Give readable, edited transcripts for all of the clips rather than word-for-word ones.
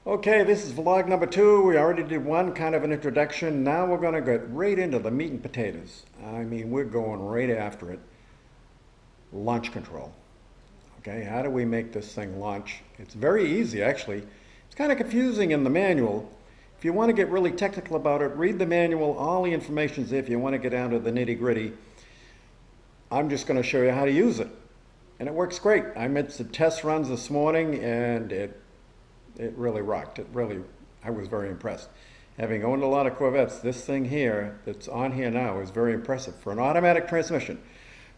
Okay, this is vlog number 2. We already did one kind of an introduction. Now we're going to get right into the meat and potatoes. I mean, we're going right after it. Launch control. Okay, how do we make this thing launch? It's very easy, actually. It's kind of confusing in the manual. If you want to get really technical about it, read the manual. All the information's there if you want to get down to the nitty-gritty. I'm just going to show you how to use it. And it works great. I made some test runs this morning, and it really rocked. I was very impressed. Having owned a lot of Corvettes, this thing here that's on here now is very impressive for an automatic transmission.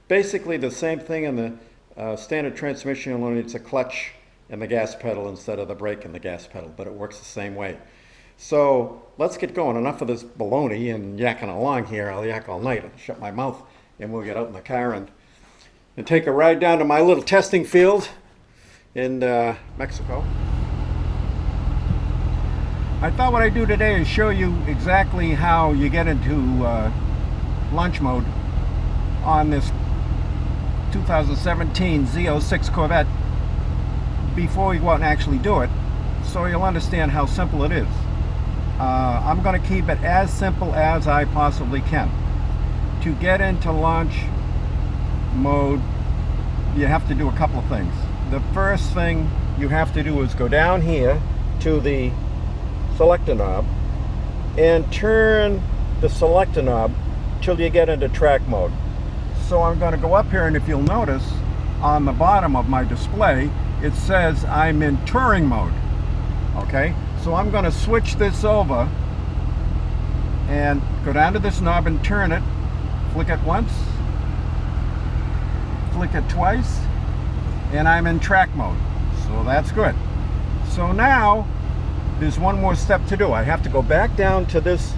Basically the same thing in the standard transmission, only it's a clutch and the gas pedal instead of the brake and the gas pedal, but it works the same way. So let's get going. Enough of this baloney and yakking along here. I'll yak all night. I'll shut my mouth and we'll get out in the car and take a ride down to my little testing field in Mexico. I thought what I'd do today is show you exactly how you get into launch mode on this 2017 Z06 Corvette before we go out and actually do it, so you'll understand how simple it is. I'm going to keep it as simple as I possibly can. To get into launch mode, you have to do a couple of things. The first thing you have to do is go down here to the selector knob and turn the selector knob till you get into track mode. So I'm going to go up here, and if you'll notice on the bottom of my display it says I'm in touring mode. Okay, so I'm going to switch this over and go down to this knob and turn it. Flick it once, flick it twice, and I'm in track mode. So that's good. So now there's one more step to do. I have to go back down to this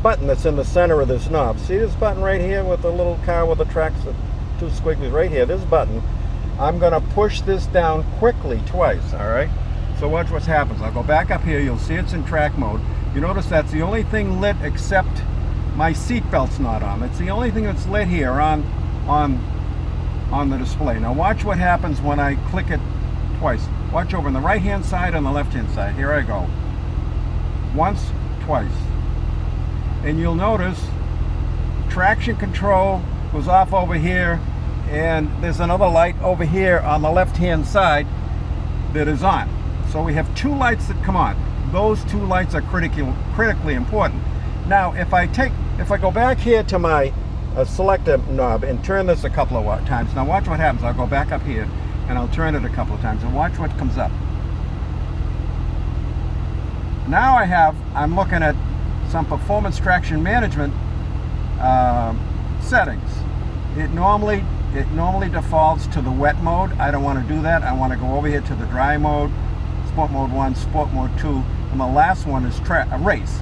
button that's in the center of this knob. See this button right here with the little car with the tracks, the two squigglies right here, this button. I'm going to push this down quickly twice, all right? So watch what happens. I'll go back up here. You'll see it's in track mode. You notice that's the only thing lit except my seat belt's not on. It's the only thing that's lit here on the display. Now watch what happens when I click it twice. Watch over on the right hand side and the left hand side. Here I go. Once, twice. And you'll notice traction control goes off over here, and there's another light over here on the left hand side that is on. So we have two lights that come on. Those two lights are critically important. Now if I go back here to my selector knob and turn this a couple of times, now watch what happens. I'll go back up here and I'll turn it a couple of times and watch what comes up. Now I'm looking at some performance traction management settings. It normally defaults to the wet mode. I don't want to do that. I want to go over here to the dry mode, sport mode 1, sport mode 2, and the last one is race.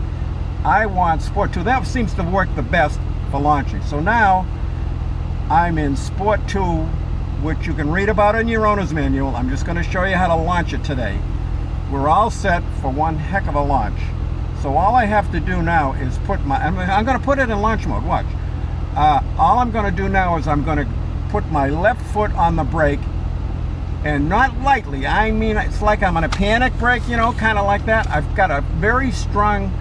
I want sport 2. That seems to work the best for launching. So now I'm in sport 2, which you can read about in your owner's manual. I'm just going to show you how to launch it today. We're all set for one heck of a launch. So all I have to do now is I'm going to put it in launch mode. Watch. All I'm going to do now is I'm going to put my left foot on the brake, and not lightly. I mean, it's like I'm on a panic brake, you know, kind of like that. I've got a very strong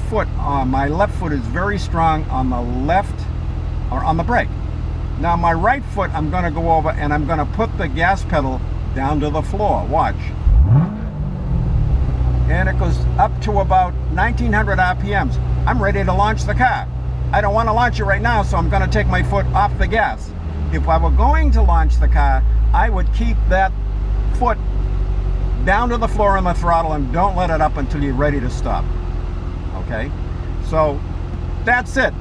foot. My left foot is very strong on the left, or on the brake. Now my right foot, I'm going to go over and I'm going to put the gas pedal down to the floor. Watch. And it goes up to about 1900 RPMs. I'm ready to launch the car. I don't want to launch it right now, so I'm going to take my foot off the gas. If I were going to launch the car, I would keep that foot down to the floor on the throttle and don't let it up until you're ready to stop. Okay? So that's it.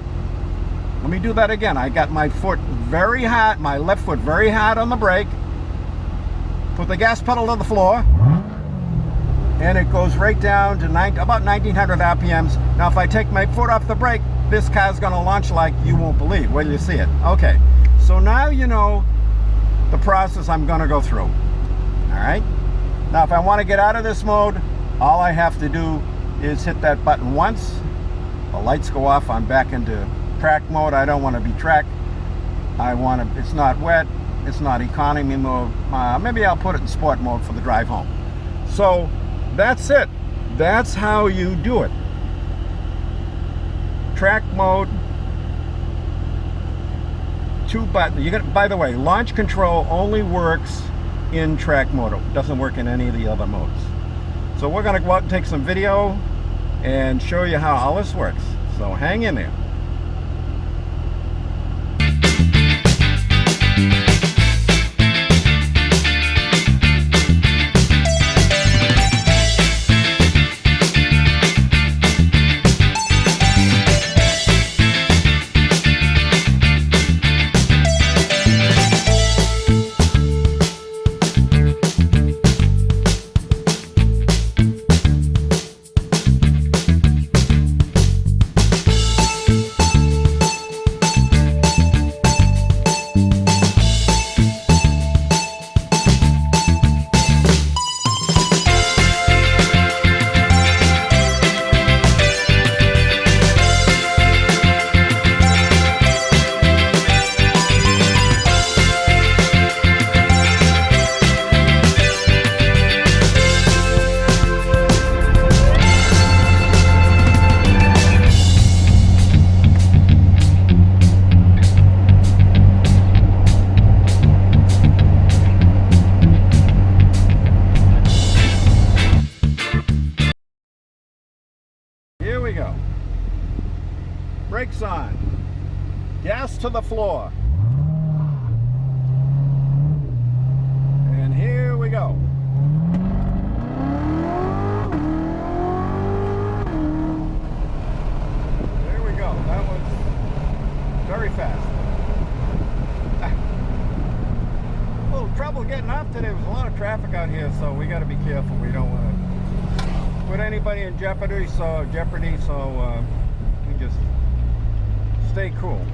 Let me do that again. I got my foot very hard, my left foot very hard on the brake. Put the gas pedal to the floor, and it goes right down to about 1900 RPMs. Now if I take my foot off the brake, this car's going to launch like you won't believe. Wait till you see it. Okay, so now you know the process I'm going to go through. Alright, now if I want to get out of this mode, all I have to do is hit that button once. The lights go off. I'm back into track mode. I don't want to be track. It's not wet. It's not economy mode. Maybe I'll put it in sport mode for the drive home. So that's it. That's how you do it. Track mode, 2 buttons. By the way, launch control only works in track mode. It doesn't work in any of the other modes. So we're going to go out and take some video and show you how all this works. So hang in there. Here we go. Brakes on. Gas to the floor. And here we go. There we go. That was very fast. A little trouble getting off today. There was a lot of traffic out here, so we got to be careful. We don't want to put anybody in jeopardy, so we just stay cool.